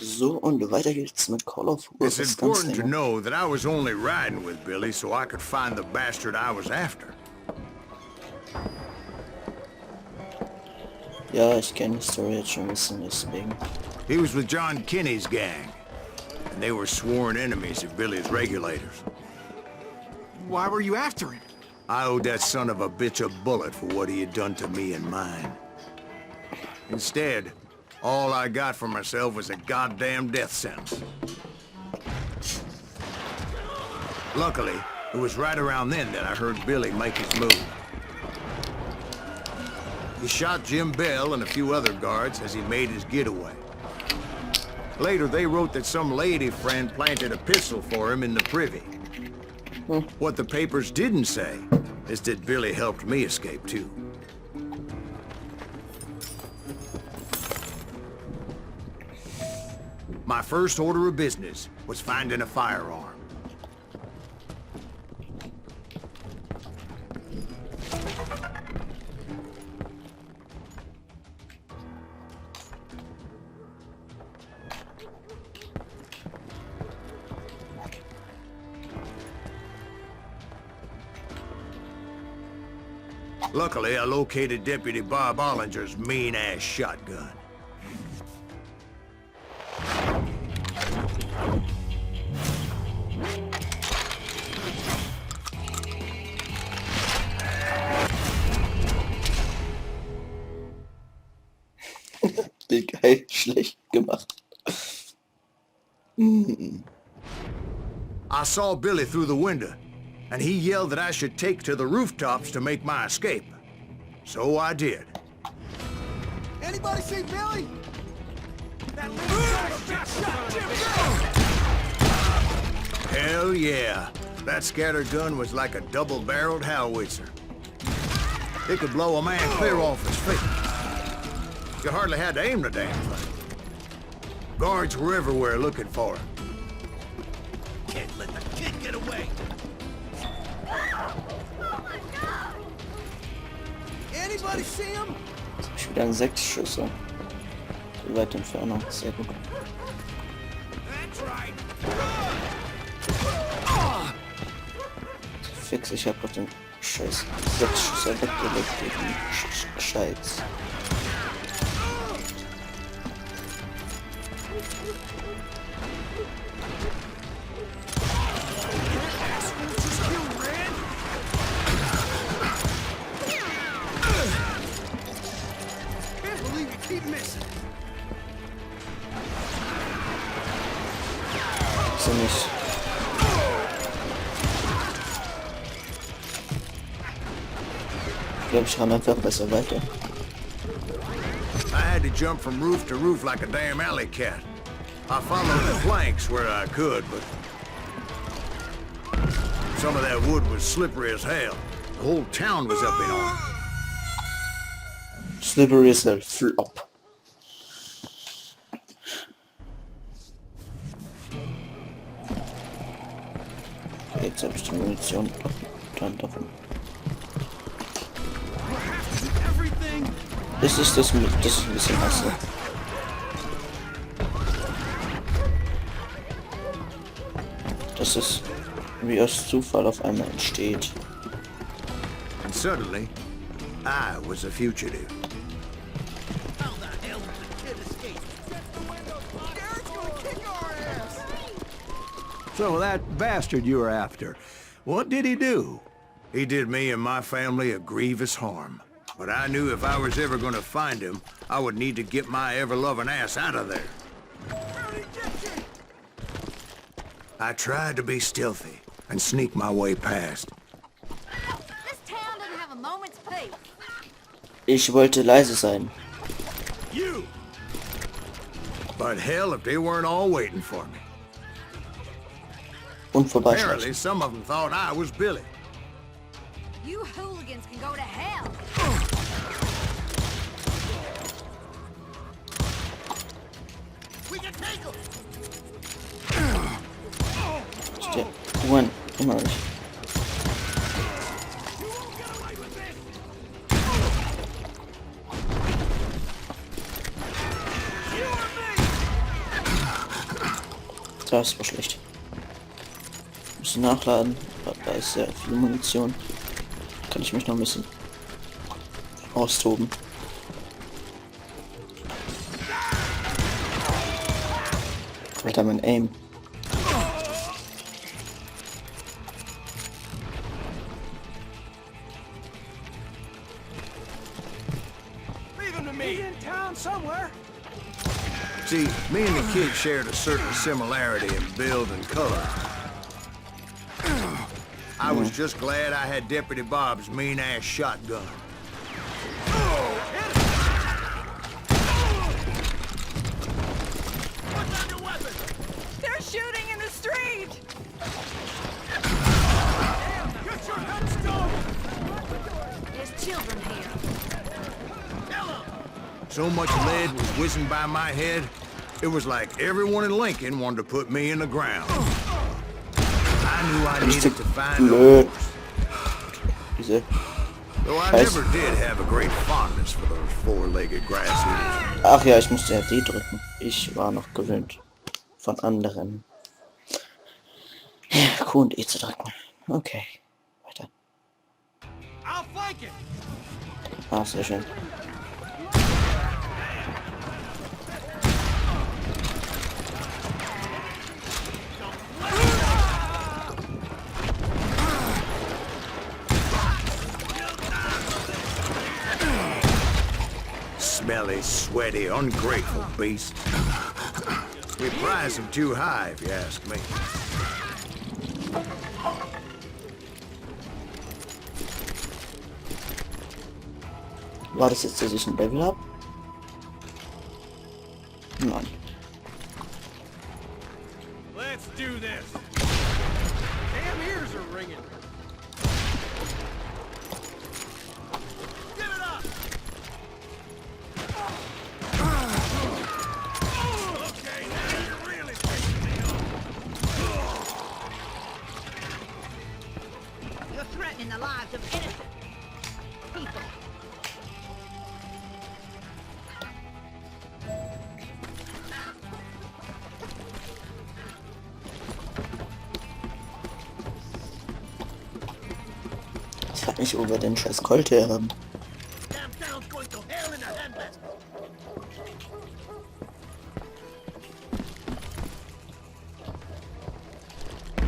So, und weiter geht's mit Call of It's Juarez important to Gunslinger. know that I was only riding with Billy so I could find the bastard I was after. Ja, ich kenne die Story jetzt schon ein bisschen, deswegen. He was with John Kinney's gang, and they were sworn enemies of Billy's regulators. Why were you after him? I owed that son of a bitch a bullet for what he had done to me and mine. Instead, all I got for myself was a goddamn death sentence. Luckily, it was right around then that I heard Billy make his move. He shot Jim Bell and a few other guards as he made his getaway. Later, they wrote that some lady friend planted a pistol for him in the privy. What the papers didn't say is that Billy helped me escape, too. My first order of business was finding a firearm. Luckily, I located Deputy Bob Ollinger's mean-ass shotgun. Wie geil, schlecht gemacht. I saw Billy through the window, and he yelled that I should take to the rooftops to make my escape. So I did. Anybody see Billy? That little shot Jim Bell! Hell yeah. That scattergun was like a double-barreled howitzer. It could blow a man clear off his feet. You hardly had to aim the damn thing. Guards were everywhere looking for him. Can't let the kid get away! Anybody see him? Jetzt hab ich wieder 6 Schüsse. Die weite Entfernung, sehr gut. That's right. Fix, ich hab doch den Scheiß 6 Schüsse weggelegt gegen Scheiß. Can't believe you keep missing. So nicht. Ich glaube, ich renne einfach besser weiter. I had to jump from roof to roof like a damn alley cat. I followed the flanks where I could, but some of that wood was slippery as hell. The whole town was up in arms. Slippery as hell, flop. Jetzt habe ich die Munition dann davon. Das ist ein bisschen Hasse. Dass es wie aus Zufall auf einmal entsteht. And suddenly, I was a fugitive. How the hell did the kid escape? Garrett's gonna kick our ass! So that bastard you were after, what did he do? He did me and my family a grievous harm. But I knew if I was ever gonna find him, I would need to get my ever-loving ass out of there. I tried to be stealthy and sneak my way past. This town doesn't have a moment's peace. Ich wollte leise sein. You! But hell, if they weren't all waiting for me. Und Apparently, vorbeischleichen. some of them thought I was Billy. You hooligans can go to hell. We can take him! Juan, immer nicht. Das war schlecht. Müssen nachladen. Da ist sehr viel Munition. Kann ich mich noch ein bisschen austoben. Alter, mein Aim. Leave him to me. He's in town somewhere. See, me and the kid shared a certain similarity in build and color. I was just glad I had Deputy Bob's mean-ass shotgun. What's on your weapon? They're shooting in the street! Get your headstone! There's children here. So much lead was whizzing by my head, it was like everyone in Lincoln wanted to put me in the ground. I knew I needed to find a Diese though I never did have a great fondness for those four-legged grass eaters. Ach ja, ich musste ja D drücken. Ich war noch gewöhnt von anderen. Q und E zu drücken. Okay, weiter. I'll flank it. Ah, sehr schön. Smelly, sweaty, ungrateful beast. We prize him too high, if you ask me. War das jetzt, dass ich ein Level habe? Nein. Let's do this. Damn ears are ringing. Give it up. Okay, now you're really pissing me off. You're threatening the lives of innocent people. Ich frag mich, wo wir den scheiß Colt her haben. Damn town's going to hell in a handbasket.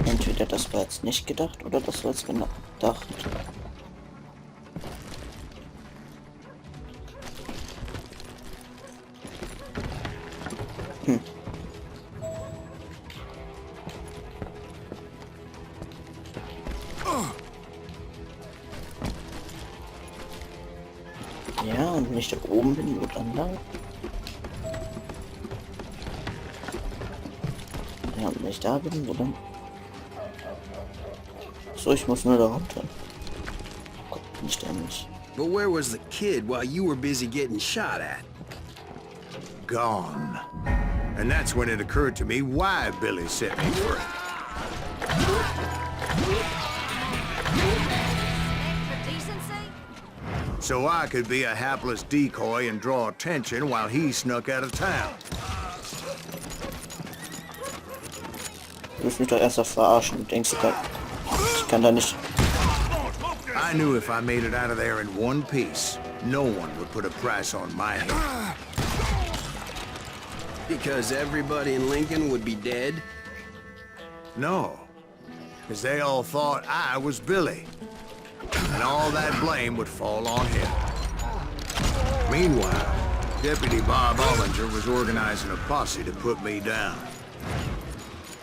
Entweder das war jetzt nicht gedacht oder das war jetzt gedacht. Ja, und wenn ich da oben bin, wo dann lang? Ja, und wenn ich da bin, wo dann? So, ich muss nur da runter. Gott, bin ich da nicht. But where was the kid while you were busy getting shot at? Gone. And that's when it occurred to me why Billy set me free. For decency? So I could be a hapless decoy and draw attention while he snuck out of town. Du willst mich doch erst auf verarschen. Du denkst, ich kann da nicht. I knew if I made it out of there in one piece, no one would put a price on my head. Because everybody in Lincoln would be dead? No, because they all thought I was Billy, and all that blame would fall on him. Meanwhile, Deputy Bob Ollinger was organizing a posse to put me down.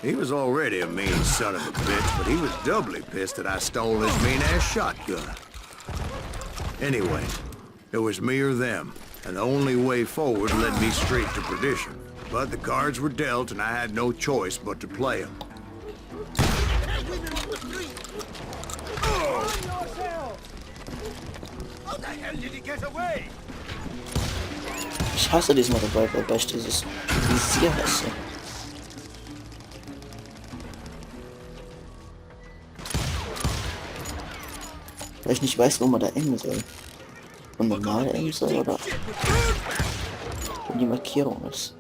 He was already a mean son of a bitch, but he was doubly pissed that I stole his mean-ass shotgun. Anyway, it was me or them, and the only way forward led me straight to perdition. But the cards were dealt, and I had no choice but to play them. How the hell did he get away? Ich hasse diesen Revolver, weil ich dieses Visier hasse. Weil ich nicht weiß, wo man da aimen soll. Und normal aimen soll oder wo die Markierung ist.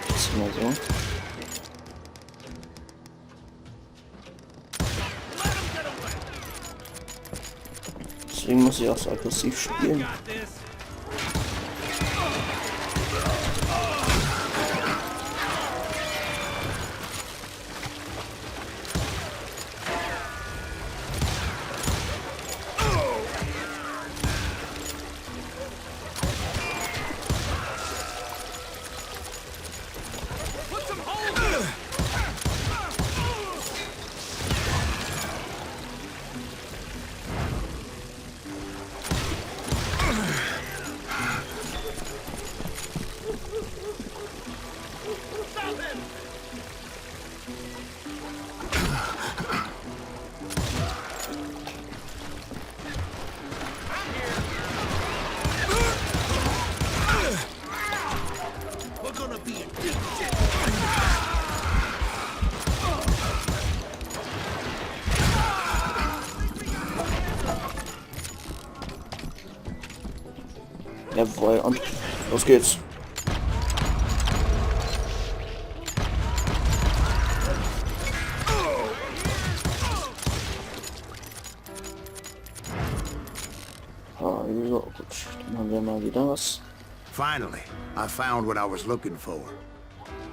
Das ist immer so. Deswegen muss ich auch so aggressiv spielen. Got this. Put some holes in it. Stop him. We're gonna be in deep shit. Jawohl, und los geht's. Ah, ja, gut. Dann haben wir mal wieder was. Finally, I found what I was looking for.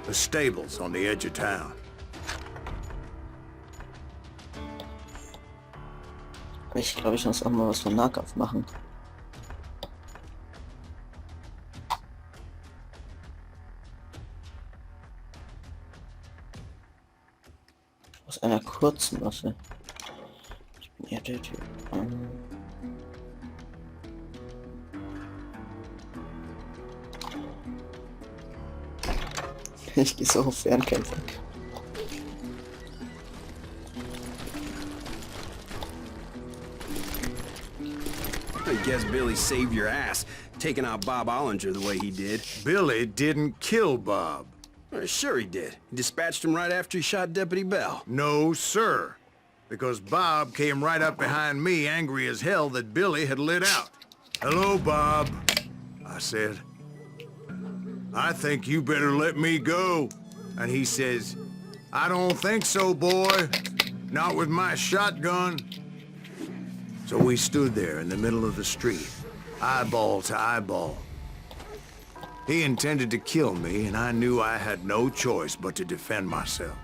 The stables on the edge of town. Ich glaube, ich muss auch mal was für Nahkampf machen. Aus einer kurzen Waffe. Ich bin ja der Typ. Ich gehe so auf Fernkämpfer. I guess Billy saved your ass, taking out Bob Ollinger the way he did. Billy didn't kill Bob. Sure he did. He dispatched him right after he shot Deputy Bell. No, sir. Because Bob came right up behind me, angry as hell that Billy had lit out. Hello, Bob, I said. I think you better let me go. And he says, I don't think so, boy. Not with my shotgun. So we stood there in the middle of the street, eyeball to eyeball. He intended to kill me, and I knew I had no choice but to defend myself.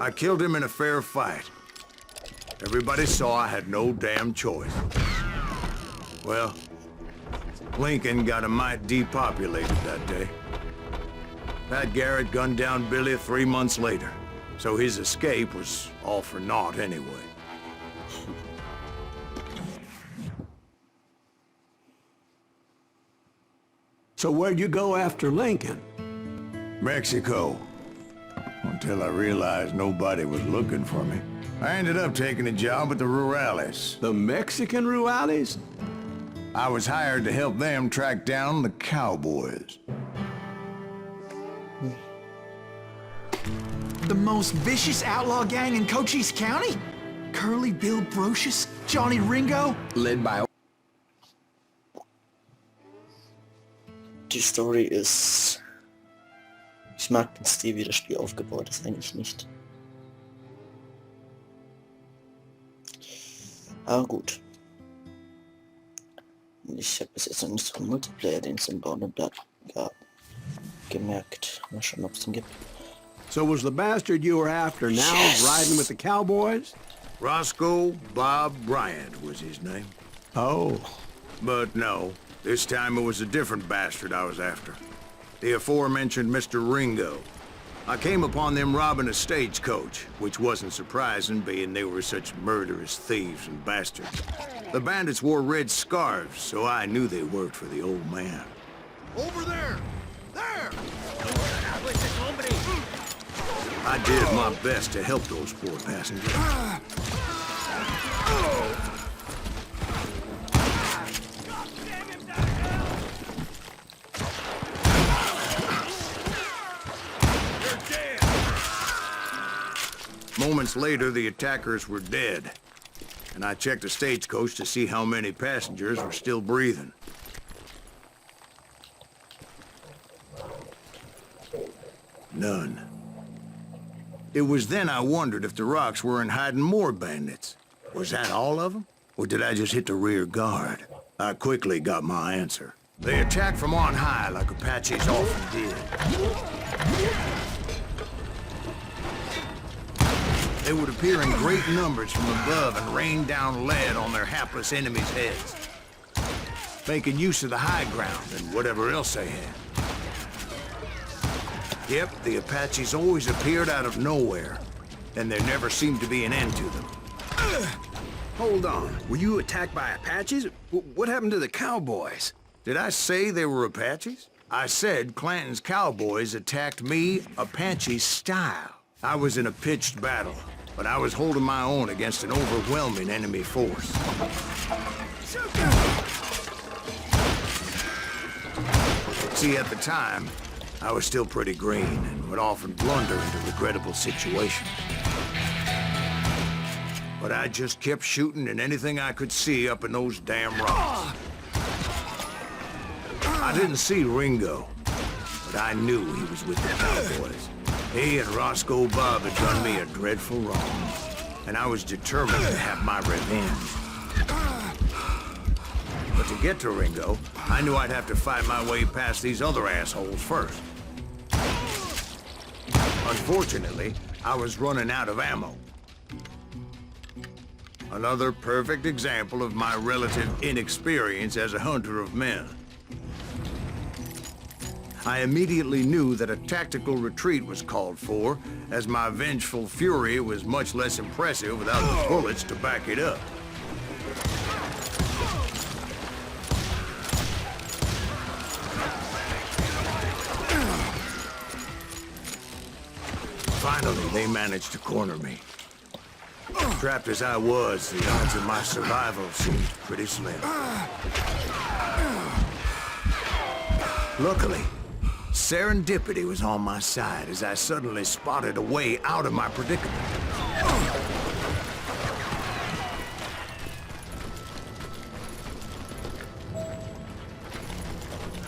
I killed him in a fair fight. Everybody saw I had no damn choice. Well, Lincoln got a mite depopulated that day. Pat Garrett gunned down Billy 3 months later, so his escape was all for naught anyway. So where'd you go after Lincoln? Mexico. Until I realized nobody was looking for me. I ended up taking a job at the Rurales. The Mexican Rurales? I was hired to help them track down the cowboys. The most vicious outlaw gang in Cochise County? Curly Bill Brocious? Johnny Ringo? Led by... Die Story ist... Ich mag den Stil, wie das Spiel aufgebaut ist, eigentlich nicht. Aber gut. Ich habe bis jetzt noch nicht so einen Multiplayer, den es im Bauen gab, gemerkt. Mal schauen, ob es den gibt. So was the bastard you were after now riding with the cowboys? Roscoe Bob Bryant was his name. Oh. But no, this time it was a different bastard I was after. The aforementioned Mr. Ringo. I came upon them robbing a stagecoach, which wasn't surprising, being they were such murderous thieves and bastards. The bandits wore red scarves, so I knew they worked for the old man. Over there! There! I did my best to help those poor passengers. Moments later, the attackers were dead, and I checked the stagecoach to see how many passengers were still breathing. None. It was then I wondered if the rocks weren't hiding more bandits. Was that all of them? Or did I just hit the rear guard? I quickly got my answer. They attacked from on high like Apaches often did. They would appear in great numbers from above and rain down lead on their hapless enemies' heads, making use of the high ground and whatever else they had. Yep, the Apaches always appeared out of nowhere, and there never seemed to be an end to them. Hold on. Were you attacked by Apaches? What happened to the cowboys? Did I say they were Apaches? I said Clanton's cowboys attacked me Apache style. I was in a pitched battle, but I was holding my own against an overwhelming enemy force. See, at the time, I was still pretty green and would often blunder into regrettable situations. But I just kept shooting at anything I could see up in those damn rocks. I didn't see Ringo, but I knew he was with the cowboys. He and Roscoe Bob had done me a dreadful wrong, and I was determined to have my revenge. But to get to Ringo, I knew I'd have to fight my way past these other assholes first. Unfortunately, I was running out of ammo. Another perfect example of my relative inexperience as a hunter of men. I immediately knew that a tactical retreat was called for, as my vengeful fury was much less impressive without the bullets to back it up. Finally, they managed to corner me. Trapped as I was, the odds of my survival seemed pretty slim. Luckily, serendipity was on my side as I suddenly spotted a way out of my predicament.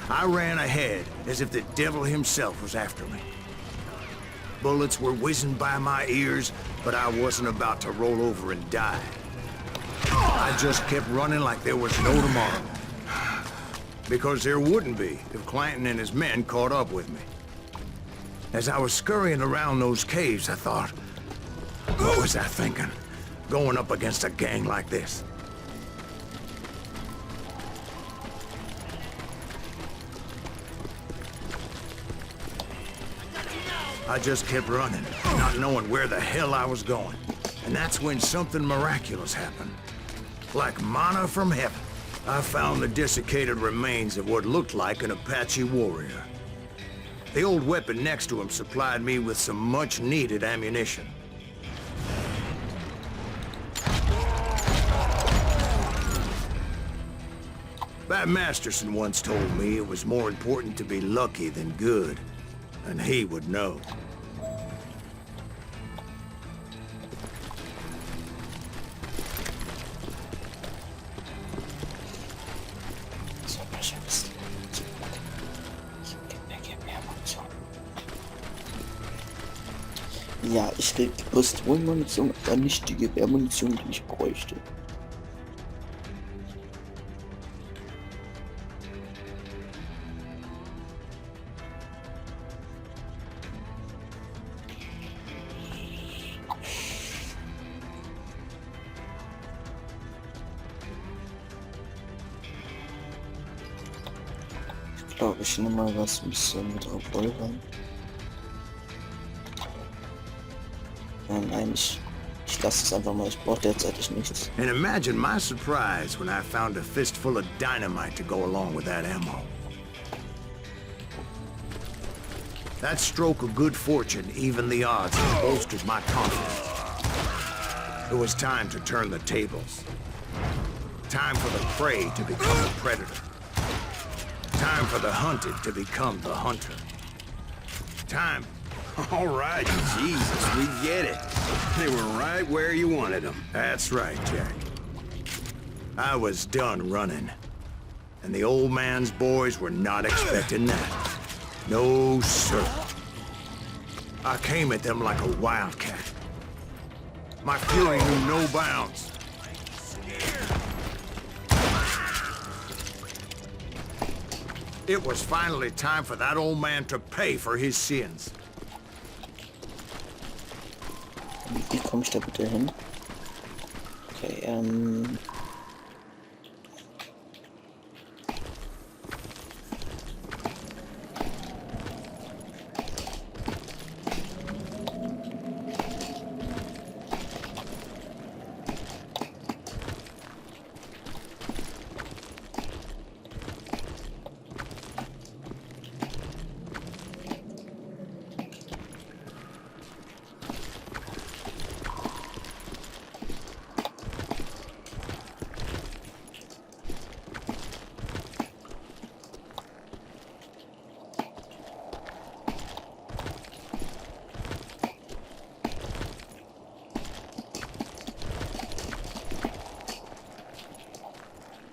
I ran ahead as if the devil himself was after me. Bullets were whizzing by my ears, but I wasn't about to roll over and die. I just kept running like there was no tomorrow. Because there wouldn't be if Clanton and his men caught up with me. As I was scurrying around those caves, I thought, what was I thinking? Going up against a gang like this? I just kept running, not knowing where the hell I was going. And that's when something miraculous happened. Like manna from heaven. I found the desiccated remains of what looked like an Apache warrior. The old weapon next to him supplied me with some much-needed ammunition. Bat Masterson once told me it was more important to be lucky than good, and he would know. Ja, ich krieg die Pistolenmunition, aber nicht die Gewehrmunition, die ich bräuchte. Ich glaube, ich nehme mal was ein bisschen mit Revolvern. Nein, ich lasse es einfach mal. Ich brauche derzeitig nichts. And imagine my surprise when I found a fistful of dynamite to go along with that ammo. That stroke of good fortune evened the odds and bolstered my confidence. It was time to turn the tables. Time for the prey to become the predator. Time for the hunted to become the hunter. Time. All right, Jesus, we get it. They were right where you wanted them. That's right, Jack. I was done running. And the old man's boys were not expecting that. No, sir. I came at them like a wildcat. My fury knew no bounds. It was finally time for that old man to pay for his sins. Wie komme ich da bitte hin? Okay,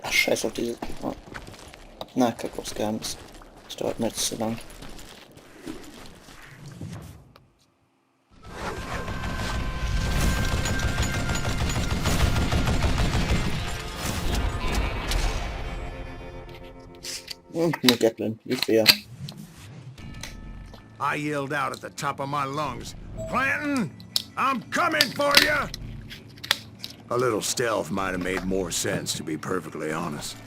ach, scheiß auf diese... Oh. Na, kack aufs Geheimnis. Das dauert mir jetzt zu lang. Eine Gatlin, wie fair. I yelled out at the top of my lungs, "Clanton, I'm coming for you!" A little stealth might have made more sense, to be perfectly honest.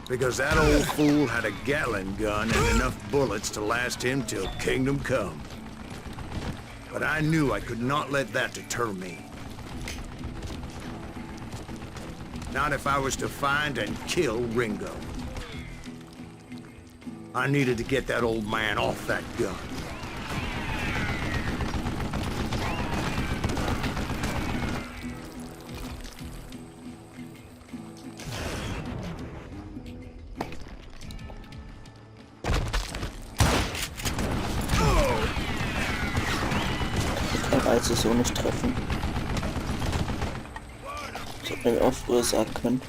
Because that old fool had a Gatling gun and enough bullets to last him till kingdom come. But I knew I could not let that deter me. Not if I was to find and kill Ringo. I needed to get that old man off that gun. Ich kann Reize so nicht treffen. Das hätte mir auch früher sagen können.